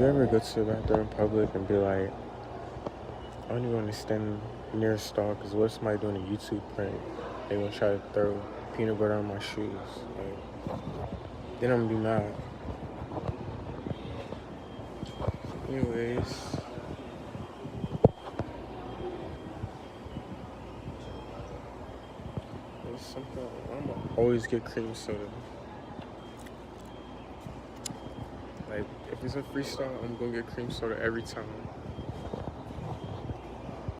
You ever go to the bathroom in public and be like, I don't even want to stand near a stall because what if somebody doing a YouTube prank? They gonna try to throw peanut butter on my shoes. Like, then I'm gonna be mad. Anyways, there's something I'm gonna always get cream soda. Like, if it's a freestyle, I'm gonna get cream soda every time.